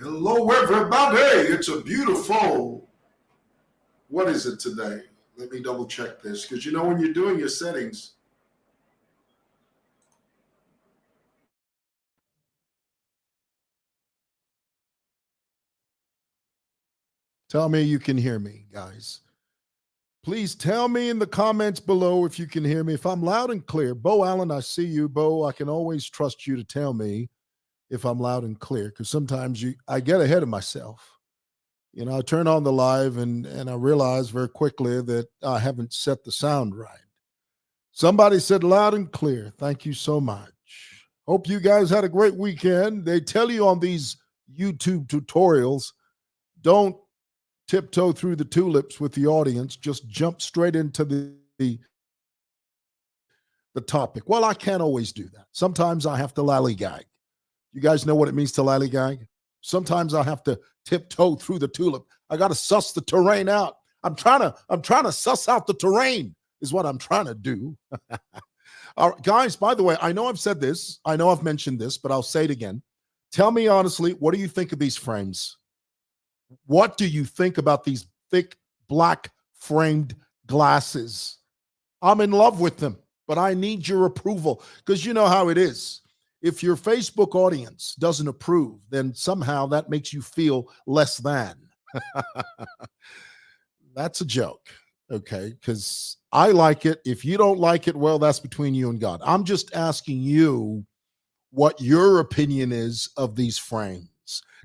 Hello, everybody. It's a beautiful, what is it today? Let me double check this because you know when you're doing your settings, tell me you can hear me, guys. Please tell me in the comments below if you can hear me. If I'm loud and clear, Bo Allen, I see you. Bo, I can always trust you to tell me if I'm loud and clear because sometimes I get ahead of myself. You know, I turn on the live and I realize very quickly that I haven't set the sound right. Somebody said loud and clear. Thank you so much. Hope you guys had a great weekend. They tell you on these YouTube tutorials, don't tiptoe through the tulips with the audience. Just jump straight into the topic. Well, I can't always do that. Sometimes I have to lollygag. You guys know what it means to lollygag? Sometimes I have to tiptoe through the tulip. I got to suss the terrain out. I'm trying to suss out the terrain is what I'm trying to do. All right, guys, by the way, I know I've said this. I know I've mentioned this, but I'll say it again. Tell me honestly, what do you think of these frames? What do you think about these thick black framed glasses? I'm in love with them, but I need your approval because you know how it is. If your Facebook audience doesn't approve, then somehow that makes you feel less than. That's a joke, okay? Because I like it. If you don't like it, well, that's between you and God. I'm just asking you what your opinion is of these frames.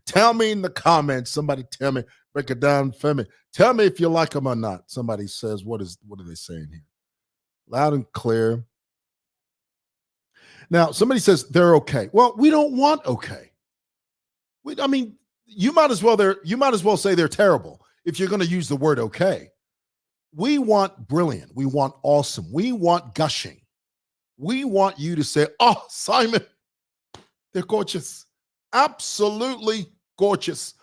Tell me in the comments. Somebody tell me, break it down for me. Tell me if you like them or not. Somebody says, what are they saying here? Loud and clear. Now, somebody says they're okay. Well, we don't want okay. I mean, you might as well say they're terrible if you're going to use the word okay. We want brilliant. We want awesome. We want gushing. We want you to say, oh, Simon, they're gorgeous. Absolutely gorgeous.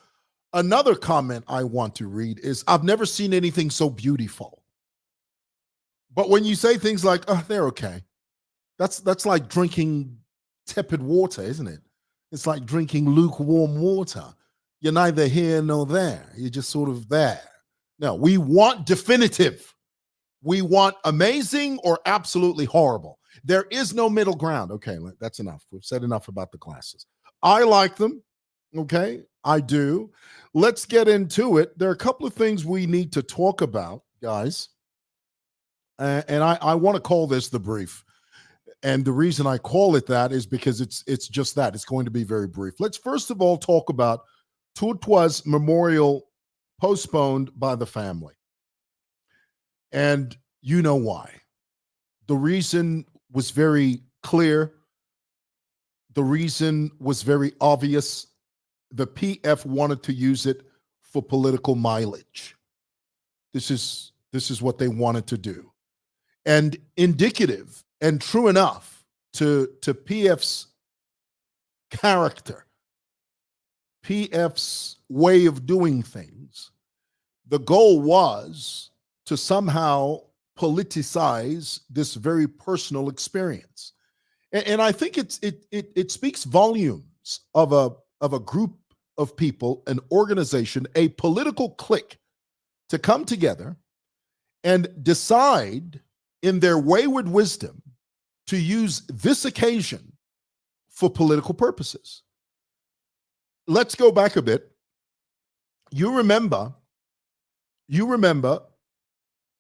Another comment I want to read is, I've never seen anything so beautiful. But when you say things like, oh, they're okay, that's like drinking tepid water, isn't it? It's like drinking lukewarm water. You're neither here nor there. You're just sort of there. No, we want definitive. We want amazing or absolutely horrible. There is no middle ground. Okay, that's enough. We've said enough about the classes. I like them. Okay, I do. Let's get into it. There are a couple of things we need to talk about, guys. And I want to call this the brief. And the reason I call it that is because it's just that. It's going to be very brief. Let's first of all talk about Tuta's memorial postponed by the family. And you know why. The reason was very clear. The reason was very obvious. The PF wanted to use it for political mileage. This is what they wanted to do. And indicative and true enough to PF's character, PF's way of doing things, the goal was to somehow politicize this very personal experience. And I think it speaks volumes of a group of people, an organization, a political clique to come together and decide in their wayward wisdom to use this occasion for political purposes. Let's go back a bit. You remember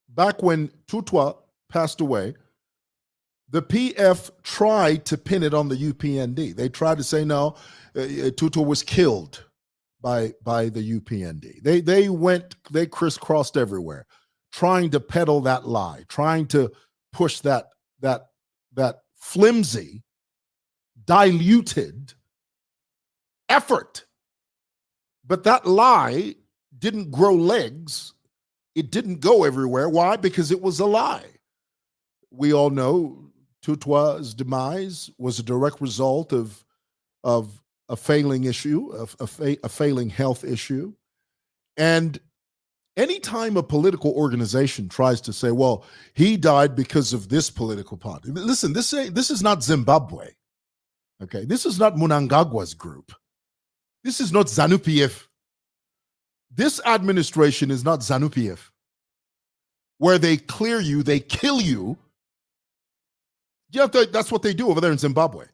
back when Tuta passed away, the PF tried to pin it on the UPND. They tried to say, no, Tuta was killed by the UPND. They crisscrossed everywhere, trying to peddle that lie, trying to push that flimsy, diluted effort. But that lie didn't grow legs. It didn't go everywhere. Why? Because it was a lie. We all know Tuta's demise was a direct result of a failing issue, of a failing health issue. And anytime a political organization tries to say, well, he died because of this political party. Listen, this is not Zimbabwe. Okay, this is not Mnangagwa's group. This is not ZANU-PF. This administration is not ZANU-PF, where they clear you, they kill you. That's what they do over there in Zimbabwe.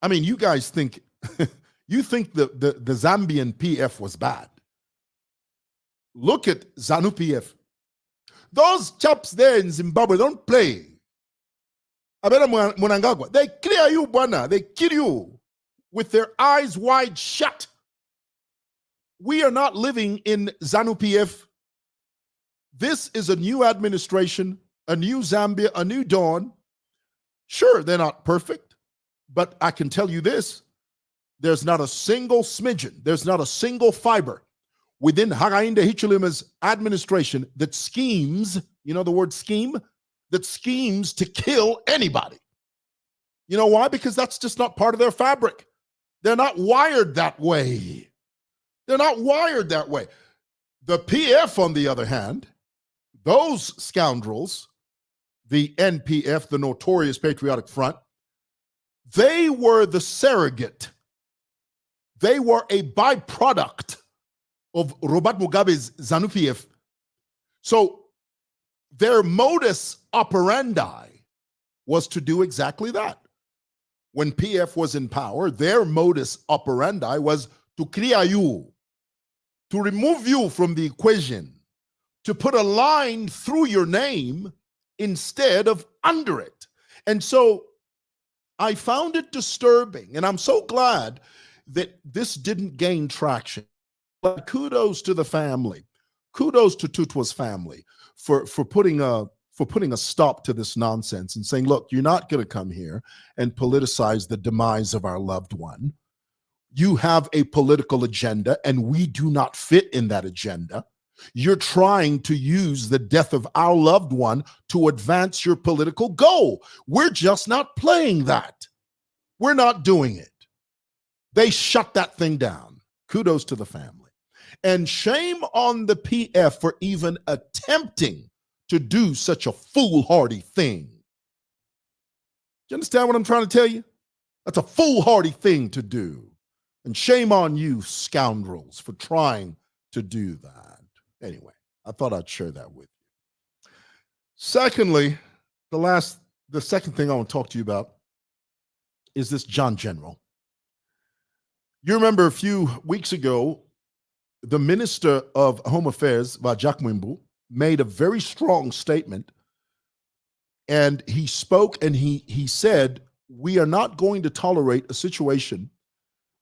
I mean, you guys think you think the Zambian PF was bad. Look at ZANU-PF. Those chaps there in Zimbabwe don't play. Abena Mnangagwa, they clear you, Bwana. They kill you with their eyes wide shut. We are not living in ZANU-PF. This is a new administration, a new Zambia, a new dawn. Sure, they're not perfect, but I can tell you this. There's not a single smidgen, there's not a single fiber within Hakainde Hichilema's administration that schemes, you know the word scheme? That schemes to kill anybody. You know why? Because that's just not part of their fabric. They're not wired that way. They're not wired that way. The PF, on the other hand, those scoundrels, the NPF, the Notorious Patriotic Front, they were the surrogate. They were a byproduct of Robert Mugabe's ZANU-PF. So their modus operandi was to do exactly that. When PF was in power, their modus operandi was to clear you, to remove you from the equation, to put a line through your name instead of under it. And so I found it disturbing, and I'm so glad that this didn't gain traction. But kudos to the family. Kudos to Tutwa's family for putting a stop to this nonsense and saying, look, you're not going to come here and politicize the demise of our loved one. You have a political agenda, and we do not fit in that agenda. You're trying to use the death of our loved one to advance your political goal. We're just not playing that. We're not doing it. They shut that thing down. Kudos to the family. And shame on the PF for even attempting to do such a foolhardy thing. Do you understand what I'm trying to tell you? That's a foolhardy thing to do. And shame on you, scoundrels, for trying to do that. Anyway, I thought I'd share that with you. Secondly, the second thing I want to talk to you about is this John General. You remember a few weeks ago, the Minister of Home Affairs, Vajak Mwimbu, made a very strong statement, and he spoke and he said, we are not going to tolerate a situation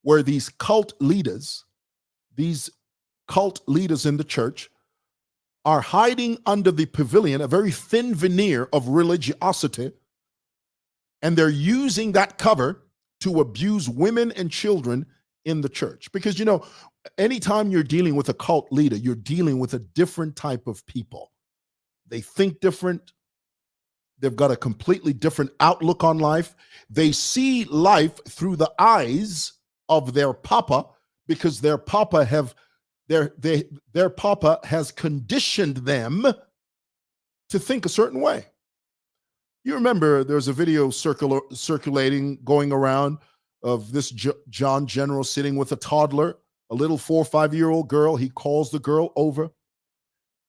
where these cult leaders in the church are hiding under the pavilion, a very thin veneer of religiosity, and they're using that cover to abuse women and children in the church. Because, you know, anytime you're dealing with a cult leader, you're dealing with a different type of people. They think different. They've got a completely different outlook on life. They see life through the eyes of their papa, because their papa has conditioned them to think a certain way. You remember there's a video circulating, going around, of this John General sitting with a toddler, a little 4 or 5-year-old girl. He calls the girl over,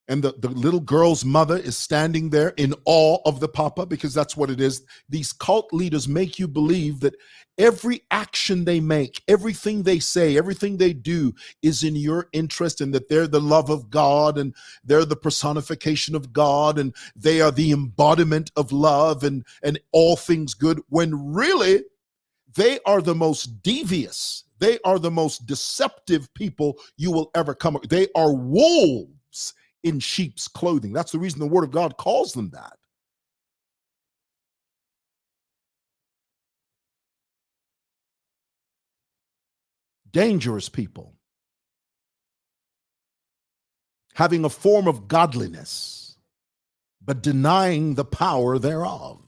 and the little girl's mother is standing there in awe of the papa, because that's what it is. These cult leaders make you believe that every action they make, everything they say, everything they do is in your interest, and that they're the love of God, and they're the personification of God, and they are the embodiment of love and all things good, when really they are the most devious, they are the most deceptive people you will ever come across. They are wolves in sheep's clothing. That's the reason the Word of God calls them that. Dangerous people, having a form of godliness, but denying the power thereof.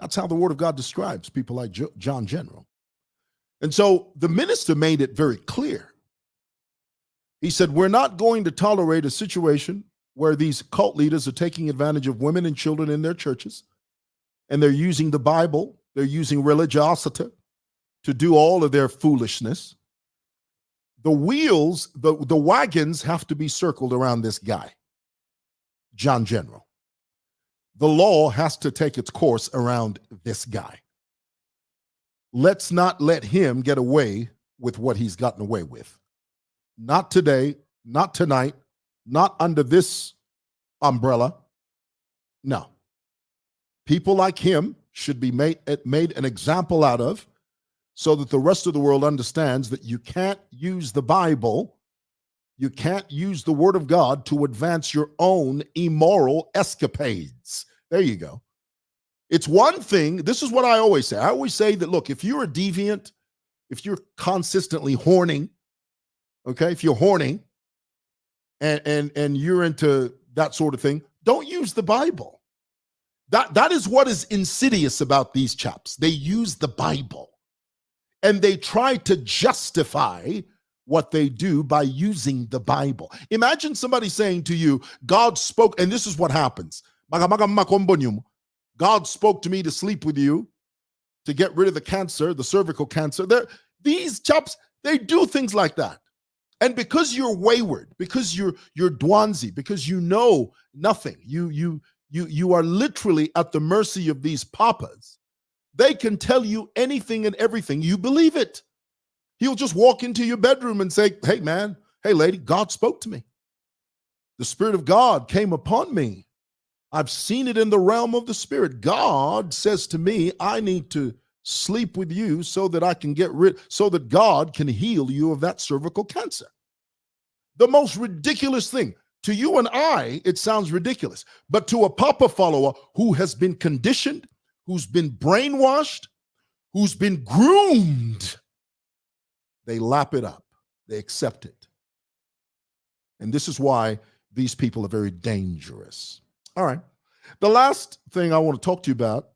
That's how the Word of God describes people like John General. And so the minister made it very clear. He said, we're not going to tolerate a situation where these cult leaders are taking advantage of women and children in their churches, and they're using the Bible, they're using religiosity to do all of their foolishness. The wheels, the wagons have to be circled around this guy, John General. The law has to take its course around this guy. Let's not let him get away with what he's gotten away with. Not today, not tonight, not under this umbrella. No. People like him should be made an example out of, so that the rest of the world understands that you can't use the Bible, you can't use the Word of God to advance your own immoral escapades. There you go. It's one thing, this is what I always say. I always say that, look, if you're a deviant, if you're consistently horning, okay, if you're horny and you're into that sort of thing, don't use the Bible. That is what is insidious about these chaps. They use the Bible. And they try to justify what they do by using the Bible. Imagine somebody saying to you, God spoke, and this is what happens. God spoke to me to sleep with you, to get rid of the cancer, the cervical cancer. These chaps, they do things like that. And because you're wayward, because you're dwanzi, because you know nothing, you are literally at the mercy of these papas. They can tell you anything and everything. You believe it. He'll just walk into your bedroom and say, hey, man, hey, lady, God spoke to me. The Spirit of God came upon me. I've seen it in the realm of the Spirit. God says to me, I need to sleep with you so that I can so that God can heal you of that cervical cancer. The most ridiculous thing. To you and I, it sounds ridiculous. But to a Papa follower who has been conditioned, who's been brainwashed, who's been groomed, they lap it up. They accept it. And this is why these people are very dangerous. All right. The last thing I want to talk to you about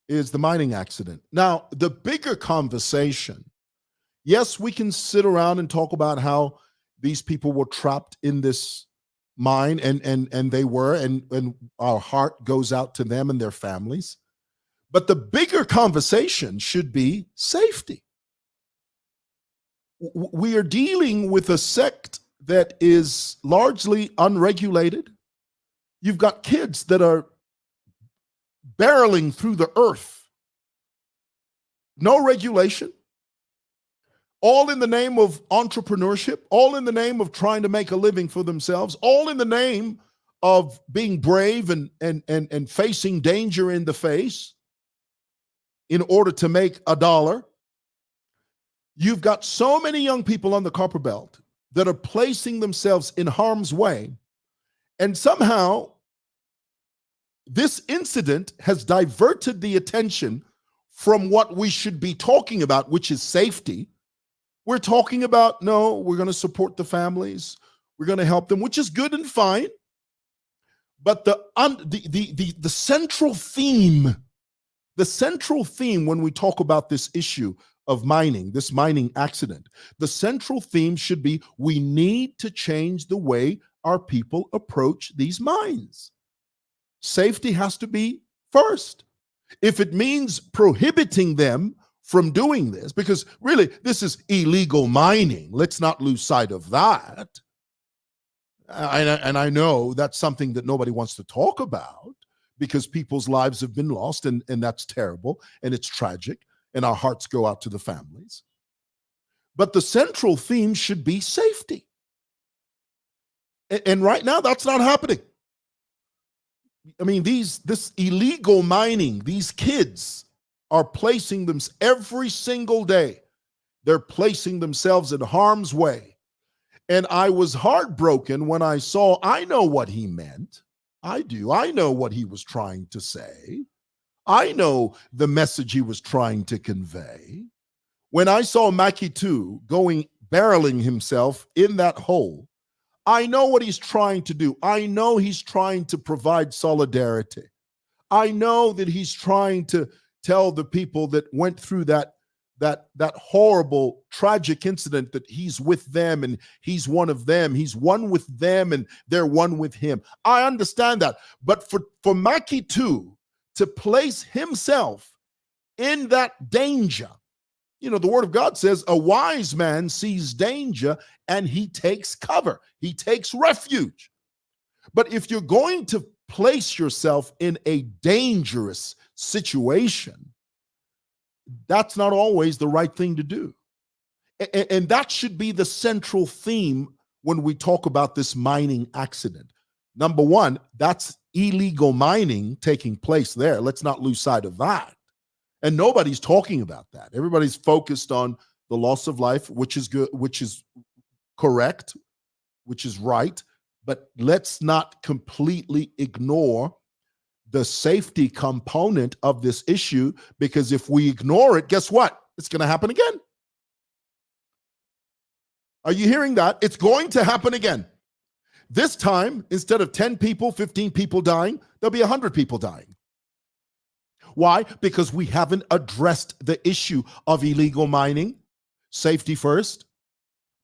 is the mining accident. Now, the bigger conversation, yes, we can sit around and talk about how these people were trapped in this mine, and they were, and our heart goes out to them and their families. But the bigger conversation should be safety. We are dealing with a sect that is largely unregulated. You've got kids that are barreling through the earth. No regulation. All in the name of entrepreneurship. All in the name of trying to make a living for themselves. All in the name of being brave and facing danger in the face in order to make a dollar. You've got so many young people on the copper belt that are placing themselves in harm's way. And somehow this incident has diverted the attention from what we should be talking about, which is safety. We're talking about, no, we're going to support the families. We're going to help them, which is good and fine. But the central theme, when we talk about this issue of mining, this mining accident, the central theme should be we need to change the way our people approach these mines. Safety has to be first. If it means prohibiting them from doing this, because really this is illegal mining, let's not lose sight of that. And I know that's something that nobody wants to talk about because people's lives have been lost, and that's terrible, and it's tragic, and our hearts go out to the families. But the central theme should be safety. And right now, that's not happening. I mean, this illegal mining, these kids are placing them every single day. They're placing themselves in harm's way. And I was heartbroken when I saw, I know what he meant. I do. I know what he was trying to say. I know the message he was trying to convey. When I saw Maki 2 barreling himself in that hole, I know what he's trying to do. I know he's trying to provide solidarity. I know that he's trying to tell the people that went through that horrible, tragic incident that he's with them and he's one of them. He's one with them and they're one with him. I understand that. But for Maki 2 to place himself in that danger, The word of God says a wise man sees danger and he takes cover. He takes refuge. But if you're going to place yourself in a dangerous situation, that's not always the right thing to do. And that should be the central theme when we talk about this mining accident. Number one, that's illegal mining taking place there. Let's not lose sight of that. And nobody's talking about that. Everybody's focused on the loss of life, which is good, which is correct, which is right. But let's not completely ignore the safety component of this issue, because if we ignore it, guess what? It's going to happen again. Are you hearing that? It's going to happen again. This time, instead of 10 people, 15 people dying, there'll be 100 people dying. Why? Because we haven't addressed the issue of illegal mining. Safety first.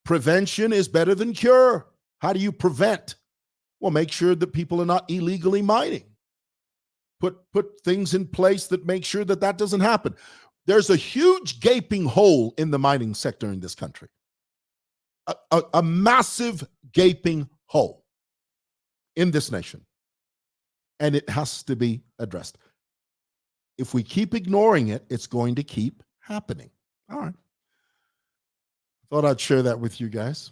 Prevention is better than cure. How do you prevent? Well, make sure that people are not illegally mining. Put things in place that make sure that that doesn't happen. There's a huge gaping hole in the mining sector in this country. A massive gaping hole in this nation. And it has to be addressed. If we keep ignoring it, it's going to keep happening. All right. Thought I'd share that with you guys.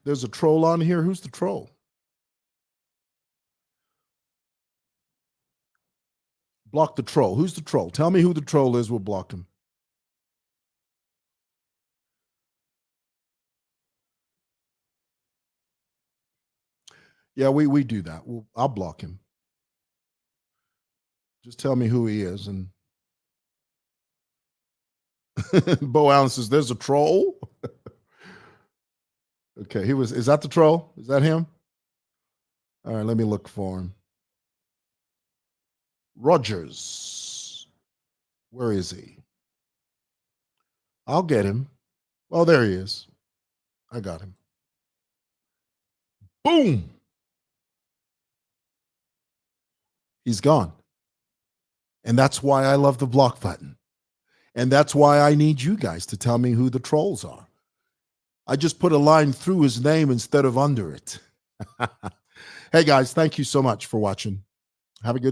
There's a troll on here. Who's the troll? Block the troll. Who's the troll? Tell me who the troll is. We'll block him. Yeah, we do that. I'll block him. Just tell me who he is. And Bo Allen says, there's a troll. Okay, is that the troll? Is that him? All right, let me look for him. Rogers. Where is he? I'll get him. Well, there he is. I got him. Boom. He's gone. And that's why I love the block button. And that's why I need you guys to tell me who the trolls are. I just put a line through his name instead of under it. Hey, guys, thank you so much for watching. Have a good day.